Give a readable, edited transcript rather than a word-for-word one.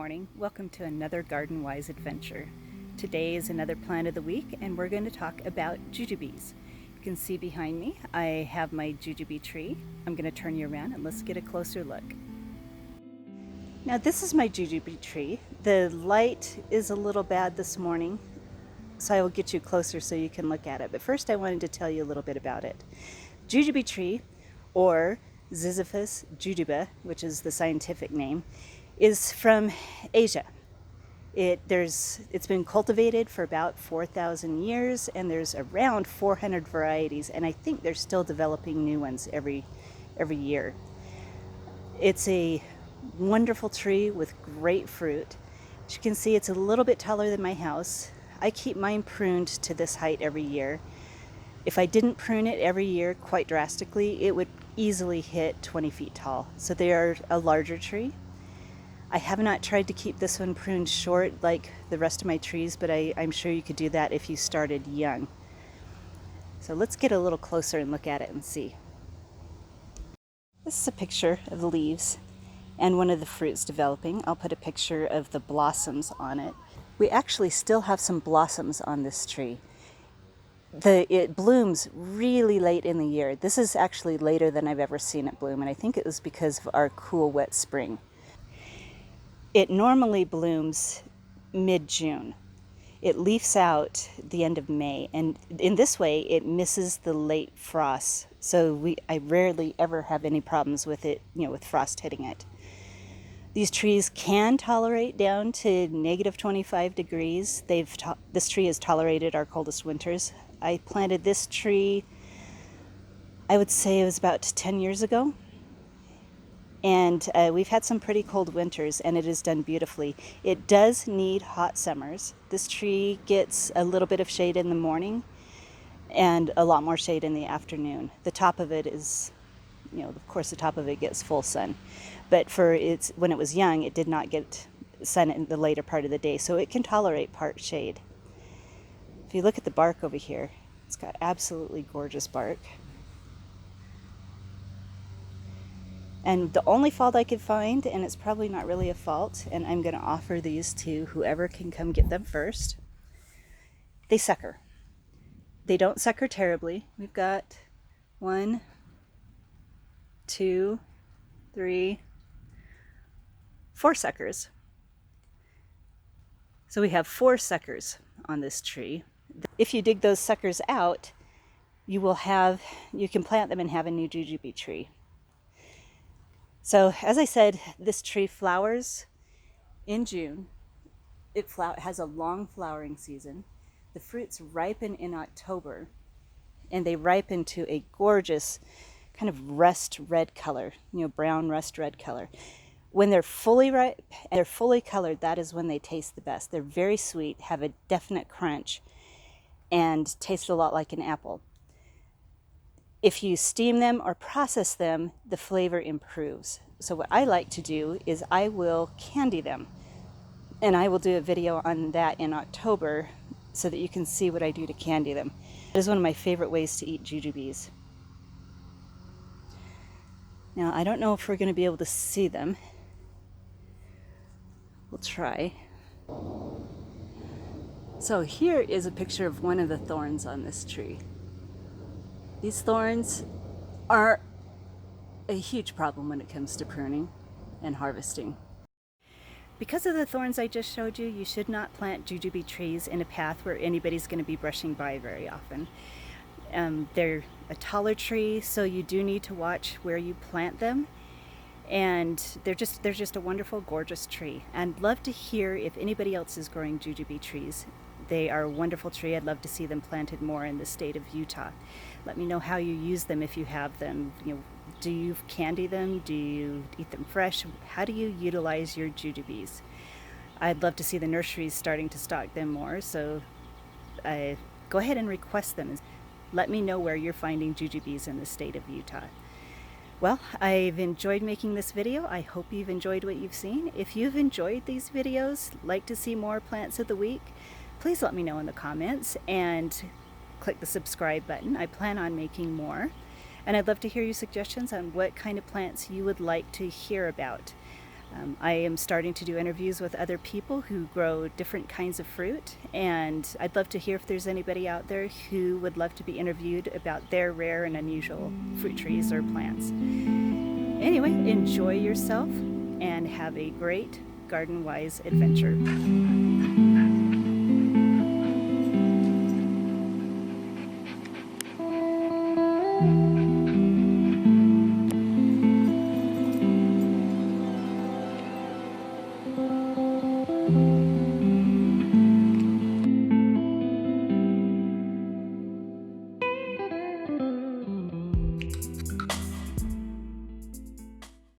morning. Welcome to another Garden Wise adventure. Today is another plant of the week and we're going to talk about jujubes. You can see behind me I have my jujube tree. I'm going to turn you around and let's get a closer look. Now this is my jujube tree. The light is a little bad this morning, so I will get you closer so you can look at it. But first I wanted to tell you a little bit about it. Jujube tree, or Jujubes, Jujube, which is the scientific name, is from Asia. It's been cultivated for about 4,000 years, and there's around 400 varieties, and I think they're still developing new ones every year. It's a wonderful tree with great fruit. As you can see, it's a little bit taller than my house. I keep mine pruned to this height every year. If I didn't prune it every year quite drastically, it would easily hit 20 feet tall. So they are a larger tree. I have not tried to keep this one pruned short like the rest of my trees, but I'm sure you could do that if you started young. So let's get a little closer and look at it and see. This is a picture of the leaves and one of the fruits developing. I'll put a picture of the blossoms on it. We actually still have some blossoms on this tree. It blooms really late in the year. This is actually later than I've ever seen it bloom, and I think it was because of our cool, wet spring. It normally blooms mid-June. It leaves out the end of May, and in this way it misses the late frost. So I rarely ever have any problems with it, with frost hitting it. These trees can tolerate down to negative 25 degrees. This tree has tolerated our coldest winters. I planted this tree, I would say it was about 10 years ago. And we've had some pretty cold winters, and it has done beautifully. It does need hot summers. This tree gets a little bit of shade in the morning and a lot more shade in the afternoon. The top of it is, of course the top of it gets full sun. But when it was young, it did not get sun in the later part of the day, so it can tolerate part shade. If you look at the bark over here, it's got absolutely gorgeous bark. And the only fault I could find, and it's probably not really a fault, and I'm going to offer these to whoever can come get them first, they sucker. They don't sucker terribly. We've got 1, 2, 3, 4 suckers. So we have 4 suckers on this tree. If you dig those suckers out, you can plant them and have a new jujube tree. So as I said, this tree flowers in June. It has a long flowering season. The fruits ripen in October, and they ripen to a gorgeous kind of rust red color, brown rust red color. When they're fully ripe and they're fully colored, that is when they taste the best. They're very sweet, have a definite crunch, and taste a lot like an apple. If you steam them or process them, the flavor improves. So what I like to do is I will candy them. And I will do a video on that in October so that you can see what I do to candy them. It is one of my favorite ways to eat jujubes. Now, I don't know if we're going to be able to see them. We'll try. So here is a picture of one of the thorns on this tree. These thorns are a huge problem when it comes to pruning and harvesting. Because of the thorns I just showed you, you should not plant jujube trees in a path where anybody's going to be brushing by very often. They're a taller tree, so you do need to watch where you plant them. And they're just a wonderful, gorgeous tree. And I'd love to hear if anybody else is growing jujube trees. They are a wonderful tree. I'd love to see them planted more in the state of Utah. Let me know how you use them if you have them. Do you candy them? Do you eat them fresh? How do you utilize your jujubes? I'd love to see the nurseries starting to stock them more, so go ahead and request them. Let me know where you're finding jujubes in the state of Utah. Well, I've enjoyed making this video. I hope you've enjoyed what you've seen. If you've enjoyed these videos, like to see more plants of the week, please let me know in the comments and click the subscribe button. I plan on making more. And I'd love to hear your suggestions on what kind of plants you would like to hear about. I am starting to do interviews with other people who grow different kinds of fruit, and I'd love to hear if there's anybody out there who would love to be interviewed about their rare and unusual fruit trees or plants. Anyway, enjoy yourself and have a great garden-wise adventure.